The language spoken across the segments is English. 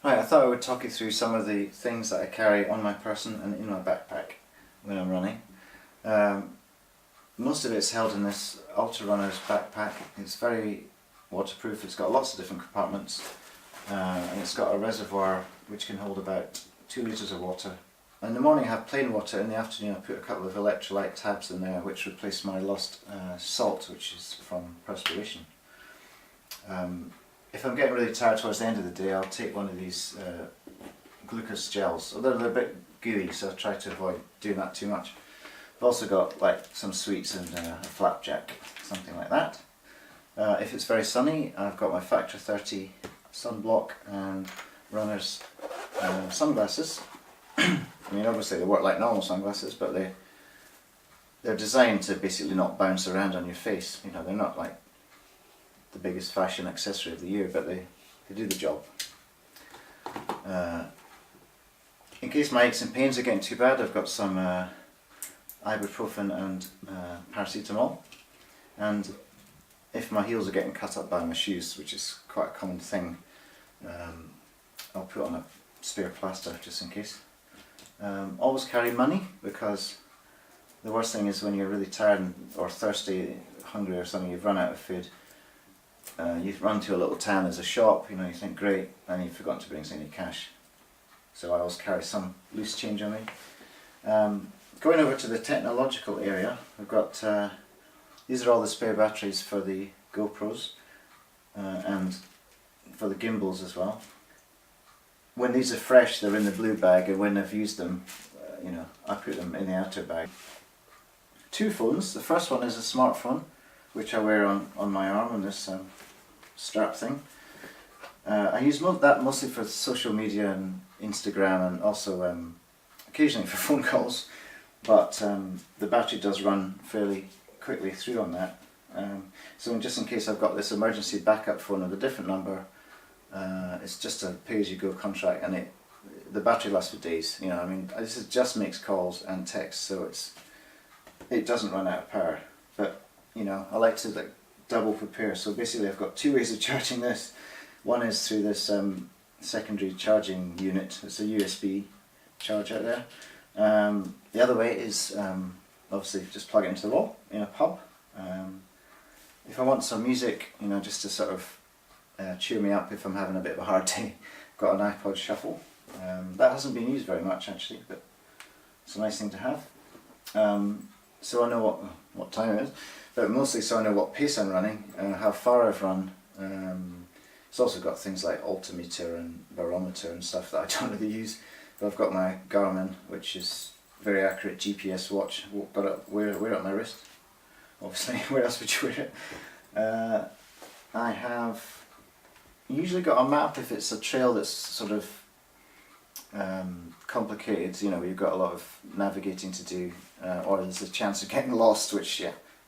Right, I thought I would talk you through some of the things that I carry on my person and in my backpack when I'm running. Most of it's held in this ultrarunner's backpack. It's very waterproof, it's got lots of different compartments, and it's got a reservoir which can hold about 2 litres of water. In the morning I have plain water, in the afternoon I put a couple of electrolyte tabs in there which replace my lost salt, which is from perspiration. If I'm getting really tired towards the end of the day, I'll take one of these glucose gels. Although they're a bit gooey, so I try to avoid doing that too much. I've also got like some sweets and a flapjack, something like that. If it's very sunny, I've got my Factor 30 sunblock and runner's sunglasses. I mean, obviously they work like normal sunglasses, but they're designed to basically not bounce around on your face. You know, they're not like the biggest fashion accessory of the year, but they do the job. In case my aches and pains are getting too bad, I've got some ibuprofen and paracetamol, and if my heels are getting cut up by my shoes, which is quite a common thing, I'll put on a spare plaster just in case. Always carry money, because the worst thing is when you're really tired or thirsty, hungry or something, you've run out of food. You run to a little town, there's a shop, you know, you think great, and you've forgotten to bring any cash. So I always carry some loose change on me. Going over to the technological area, we've got, these are all the spare batteries for the GoPros and for the gimbals as well. When these are fresh, they're in the blue bag, and when I've used them, you know, I put them in the outer bag. 2 phones. The first one is a smartphone, which I wear on my arm on this strap thing. I use that mostly for social media and Instagram, and also occasionally for phone calls, but the battery does run fairly quickly through on that. So just in case I've got this emergency backup phone with a different number, it's just a pay-as-you-go contract, and the battery lasts for days. You know, I mean, this just makes calls and texts, so it doesn't run out of power. But you know, I like to like double prepare. So basically, I've got 2 ways of charging this. One is through this secondary charging unit. It's a USB charge out there. The other way is obviously just plug it into the wall in a pub. If I want some music, you know, just to sort of cheer me up if I'm having a bit of a hard day, I've got an iPod Shuffle. That hasn't been used very much actually, but it's a nice thing to have. So I know what time it is, but mostly so I know what pace I'm running, how far I've run. It's also got things like altimeter and barometer and stuff that I don't really use, but I've got my Garmin, which is a very accurate GPS watch. Got it wear it on my wrist, obviously. Where else would you wear it? I have usually got a map if it's a trail that's sort of complicated, you know, where you've got a lot of navigating to do, or there's a chance of getting lost, which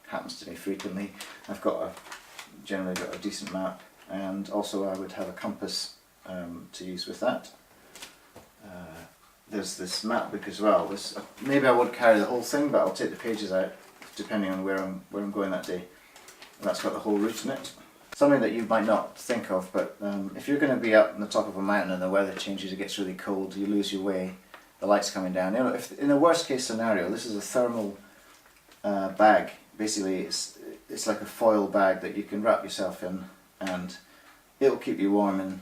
happens to me frequently. I've generally got a decent map, and also I would have a compass to use with that. There's this map book as well. Maybe I won't carry the whole thing, but I'll take the pages out depending on where I'm going that day. And that's got the whole route in it. Something that you might not think of, but if you're going to be up on the top of a mountain and the weather changes, it gets really cold, you lose your way, the light's coming down. You know, if in a worst case scenario, this is a thermal bag. Basically, it's like a foil bag that you can wrap yourself in, and it'll keep you warm in,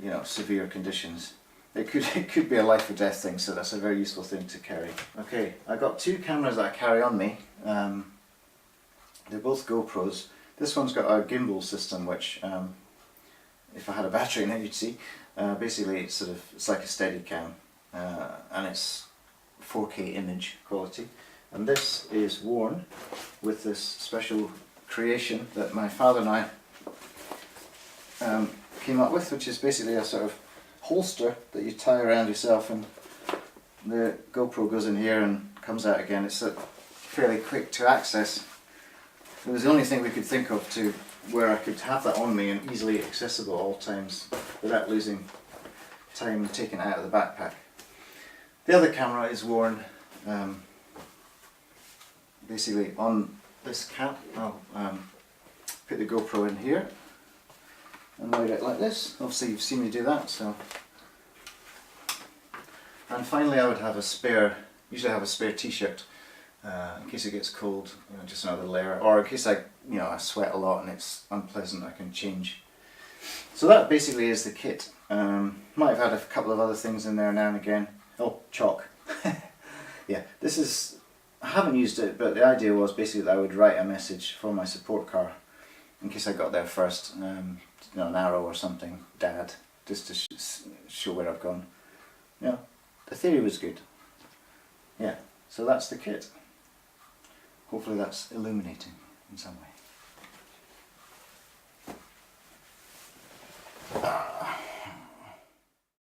you know, severe conditions. It could be a life or death thing, so that's a very useful thing to carry. Okay, I've got 2 cameras that I carry on me. They're both GoPros. This one's got a gimbal system, which, if I had a battery in it, you'd see. Basically, it's like a Steadicam, and it's 4K image quality. And this is worn with this special creation that my father and I came up with, which is basically a sort of holster that you tie around yourself, and the GoPro goes in here and comes out again. It's fairly quick to access. It was the only thing we could think of to where I could have that on me and easily accessible at all times without losing time taking it out of the backpack. The other camera is worn basically on this cap. I'll put the GoPro in here and load it like this. Obviously you've seen me do that, so And finally I would have a spare, usually I have a spare t-shirt in case it gets cold, you know, just another layer, or in case I sweat a lot and it's unpleasant, I can change. So that basically is the kit. Might have had a couple of other things in there now and again. Oh, chalk. Yeah, this is, I haven't used it, but the idea was basically that I would write a message for my support car in case I got there first, an arrow or something, Dad, just to show where I've gone. Yeah, the theory was good. Yeah, so that's the kit. Hopefully that's illuminating in some way.